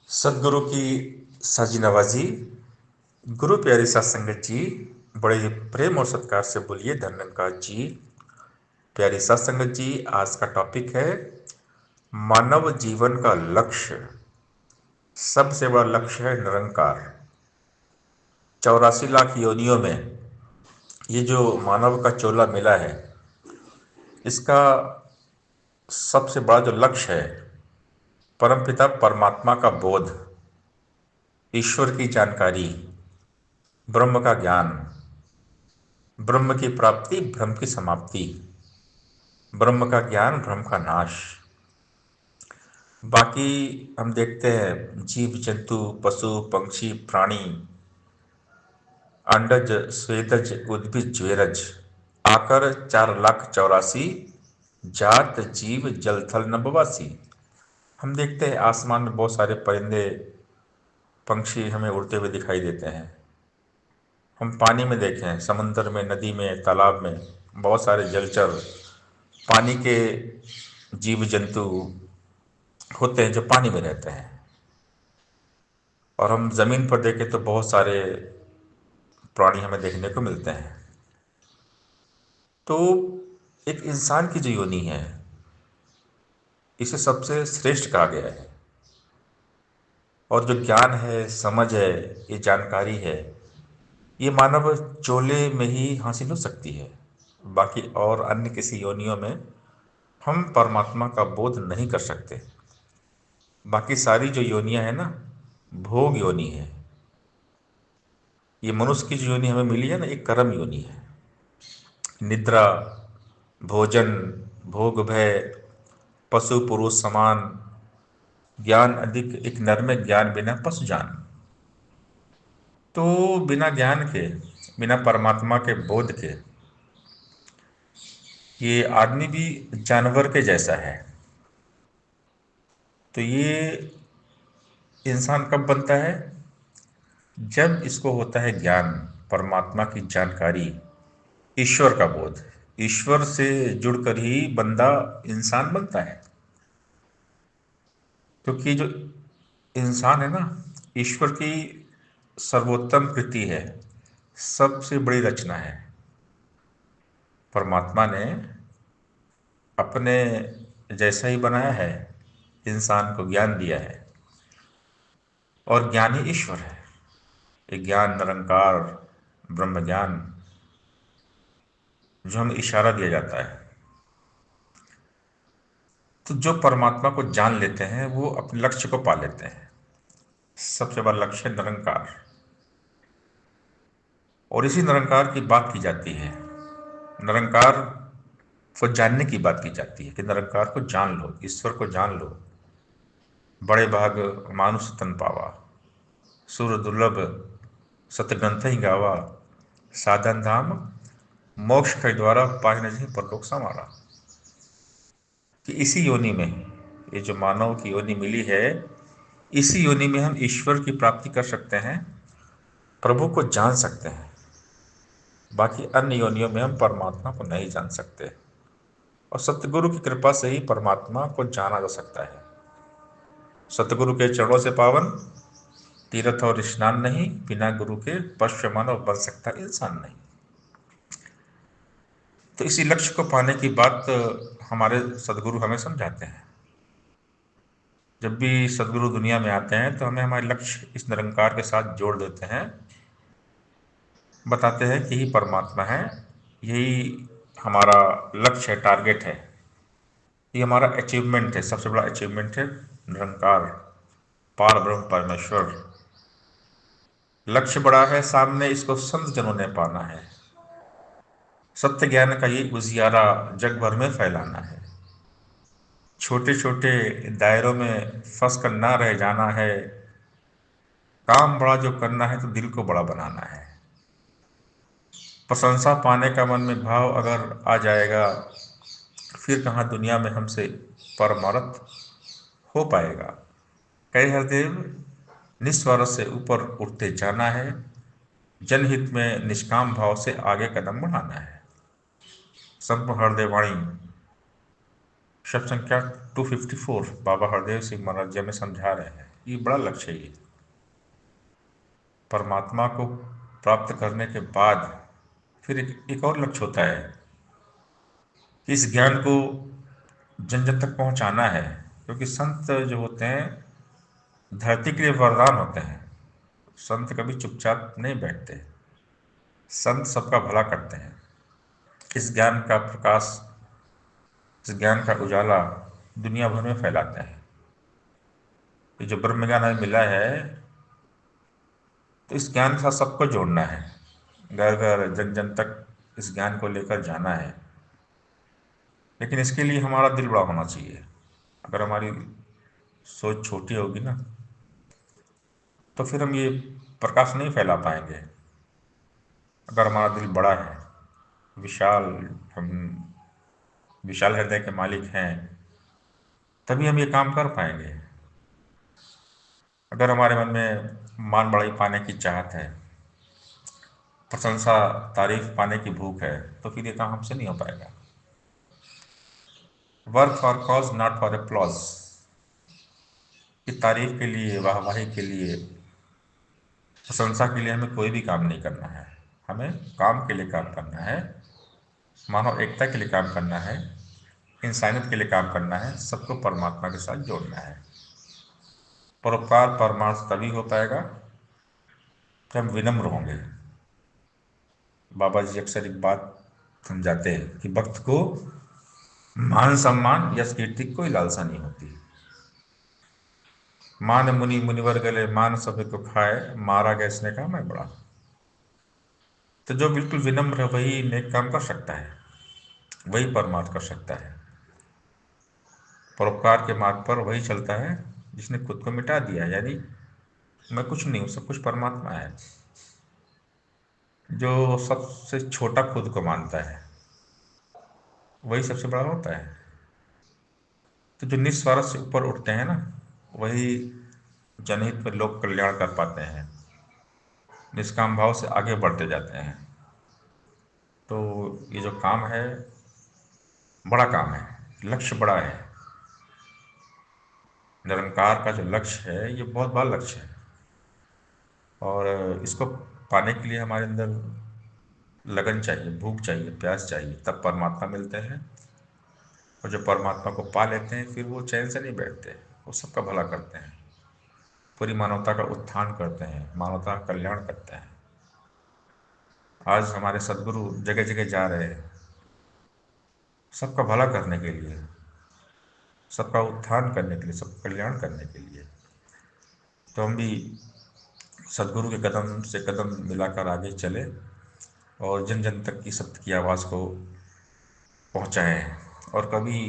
सदगुरु की साजी नवाजी। गुरु प्यारी सात संगत जी, बड़े ही प्रेम और सत्कार से बोलिए धन्यवाद जी। प्यारी सात संगत जी, आज का टॉपिक है मानव जीवन का लक्ष्य। सबसे बड़ा लक्ष्य है निरंकार। 84 लाख योनियों में ये जो मानव का चोला मिला है, इसका सबसे बड़ा जो लक्ष्य है परमपिता परमात्मा का बोध, ईश्वर की जानकारी, ब्रह्म का ज्ञान, ब्रह्म की प्राप्ति, भ्रम की समाप्ति, ब्रह्म का ज्ञान, भ्रम का नाश। बाकी हम देखते हैं जीव जंतु, पशु पक्षी, प्राणी, अंडज स्वेदज उद्भिज ज्वेरज आकर 4 लाख 84 जात जीव जल थल नभवासी। हम देखते हैं आसमान में बहुत सारे परिंदे पंछी हमें उड़ते हुए दिखाई देते हैं। हम पानी में देखें, समुद्र में, नदी में, तालाब में बहुत सारे जलचर, पानी के जीव जंतु होते हैं जो पानी में रहते हैं। और हम ज़मीन पर देखें तो बहुत सारे प्राणी हमें देखने को मिलते हैं। तो एक इंसान की जो योनि है, इसे सबसे श्रेष्ठ कहा गया है। और जो ज्ञान है, समझ है, ये जानकारी है, ये मानव चोले में ही हासिल हो सकती है। बाकी और अन्य किसी योनियों में हम परमात्मा का बोध नहीं कर सकते। बाकी सारी जो योनियां हैं ना, भोग योनि है। ये मनुष्य की जो योनि हमें मिली है ना, एक कर्म योनि है। निद्रा, भोजन, भोग भय, पशु पुरुष समान, ज्ञान अधिक एक नर में, ज्ञान बिना पशु जान। तो बिना ज्ञान के, बिना परमात्मा के बोध के, ये आदमी भी जानवर के जैसा है। तो ये इंसान कब बनता है? जब इसको होता है ज्ञान, परमात्मा की जानकारी, ईश्वर का बोध। ईश्वर से जुड़कर ही बंदा इंसान बनता है। क्योंकि जो इंसान है ना, ईश्वर की सर्वोत्तम कृति है, सबसे बड़ी रचना है। परमात्मा ने अपने जैसा ही बनाया है, इंसान को ज्ञान दिया है। और ज्ञान ही ईश्वर है। ये ज्ञान निरंकार ब्रह्म ज्ञान जो हमें इशारा दिया जाता है। तो जो परमात्मा को जान लेते हैं वो अपने लक्ष्य को पा लेते हैं। सबसे बड़ा लक्ष्य है निरंकार। और इसी निरंकार की बात की जाती है। निरंकार को जानने की बात की जाती है कि निरंकार को जान लो, ईश्वर को जान लो। बड़े भाग मानुष तन पावा, सुर दुर्लभ सतग्रंथ ही गावा, साधन धाम मोक्ष के द्वारा पाए नहीं परलोक समारा। कि इसी योनि में, ये जो मानव की योनि मिली है, इसी योनि में हम ईश्वर की प्राप्ति कर सकते हैं, प्रभु को जान सकते हैं। बाकी अन्य योनियों में हम परमात्मा को नहीं जान सकते। और सतगुरु की कृपा से ही परमात्मा को जाना जा सकता है। सतगुरु के चरणों से पावन तीर्थ और स्नान नहीं, बिना गुरु के पश्य मानव बन सकता इंसान नहीं। तो इसी लक्ष्य को पाने की बात हमारे सदगुरु हमें समझाते हैं। जब भी सदगुरु दुनिया में आते हैं तो हमें हमारे लक्ष्य इस निरंकार के साथ जोड़ देते हैं। बताते हैं कि यही परमात्मा है, यही हमारा लक्ष्य है, टारगेट है, ये हमारा अचीवमेंट है। सबसे बड़ा अचीवमेंट है निरंकार, पार ब्रह्म परमेश्वर। लक्ष्य बड़ा है सामने, इसको संत जनों ने पाना है। सत्य ज्ञान का ये उजियारा जग भर में फैलाना है। छोटे छोटे दायरों में फंस कर ना रह जाना है। काम बड़ा जो करना है तो दिल को बड़ा बनाना है। प्रशंसा पाने का मन में भाव अगर आ जाएगा, फिर कहाँ दुनिया में हमसे परमार्थ हो पाएगा। कई हरदेव निस्वार्थ से ऊपर उठते जाना है, जनहित में निष्काम भाव से आगे कदम बढ़ाना है। संपूर्ण हृदय वाणी शब्द संख्या 254 बाबा हरदेव सिंह महाराज जी हमें समझा रहे हैं। ये बड़ा लक्ष्य है ये। परमात्मा को प्राप्त करने के बाद फिर एक और लक्ष्य होता है कि इस ज्ञान को जन जन तक पहुंचाना है, क्योंकि संत जो होते हैं धरती के लिए वरदान होते हैं। संत कभी चुपचाप नहीं बैठते, संत सबका भला करते हैं। इस ज्ञान का प्रकाश, इस ज्ञान का उजाला दुनिया भर में फैलाते हैं। ये जो ब्रह्म ज्ञान हमें मिला है, तो इस ज्ञान के साथ सबको जोड़ना है, घर घर जन जन तक इस ज्ञान को लेकर जाना है। लेकिन इसके लिए हमारा दिल बड़ा होना चाहिए। अगर हमारी सोच छोटी होगी ना, तो फिर हम ये प्रकाश नहीं फैला पाएंगे। अगर हमारा दिल बड़ा है, विशाल, हम विशाल हृदय के मालिक हैं, तभी हम ये काम कर पाएंगे। अगर हमारे मन में मान बढ़ाई पाने की चाहत है, प्रशंसा तारीफ पाने की भूख है, तो फिर ये काम हमसे नहीं हो पाएगा। Work for cause not for applause, कि तारीफ के लिए, वाहवाही के लिए, प्रशंसा के लिए हमें कोई भी काम नहीं करना है। हमें काम के लिए काम करना है, मानव एकता के लिए काम करना है, इंसानियत के लिए काम करना है, सबको परमात्मा के साथ जोड़ना है। परोपकार परमार्थ तभी हो पाएगा जब हम विनम्र होंगे। बाबा जी अक्सर एक बात समझाते हैं कि भक्त को मान सम्मान यश कीर्ति की कोई लालसा नहीं होती। मान मुनि मुनिवर गले, मान सभे को खाए, मारा गया इसने कहा मैं बड़ा। तो जो बिल्कुल विनम्र है वही नेक काम कर सकता है, वही परमार्थ कर सकता है। परोपकार के मार्ग पर वही चलता है जिसने खुद को मिटा दिया, यानी मैं कुछ नहीं हूँ, सब कुछ परमात्मा है। जो सबसे छोटा खुद को मानता है वही सबसे बड़ा होता है। तो जो निस्वार्थ से ऊपर उठते हैं ना, वही जनहित में लोक कल्याण कर पाते हैं, निष्काम भाव से आगे बढ़ते जाते हैं। तो ये जो काम है बड़ा काम है, लक्ष्य बड़ा है। निरंकार का जो लक्ष्य है ये बहुत बड़ा लक्ष्य है, और इसको पाने के लिए हमारे अंदर लगन चाहिए, भूख चाहिए, प्यास चाहिए, तब परमात्मा मिलते हैं। और जो परमात्मा को पा लेते हैं फिर वो चैन से नहीं बैठते, वो सबका भला करते हैं, पूरी मानवता का उत्थान करते हैं, मानवता का कल्याण करते हैं। आज हमारे सदगुरु जगह जगह जा रहे हैं सबका भला करने के लिए, सबका उत्थान करने के लिए, सबका कल्याण करने के लिए। तो हम भी सदगुरु के कदम से कदम मिलाकर आगे चले और जन जन तक की सत्य की आवाज़ को पहुंचाएं, और कभी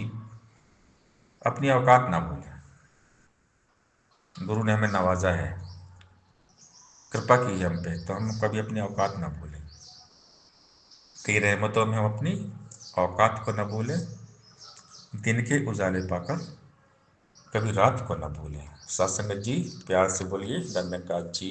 अपनी औकात ना भूलें। गुरु ने हमें नवाजा है, कृपा की है हम पे, तो हम कभी अपनी औकात ना भूलें। कई रहमतों में हम अपनी औकात को न भूलें, दिन के उजाले पाकर कभी रात को न भूलें। सत्संगत जी प्यार से बोलिए धन्यवाद जी।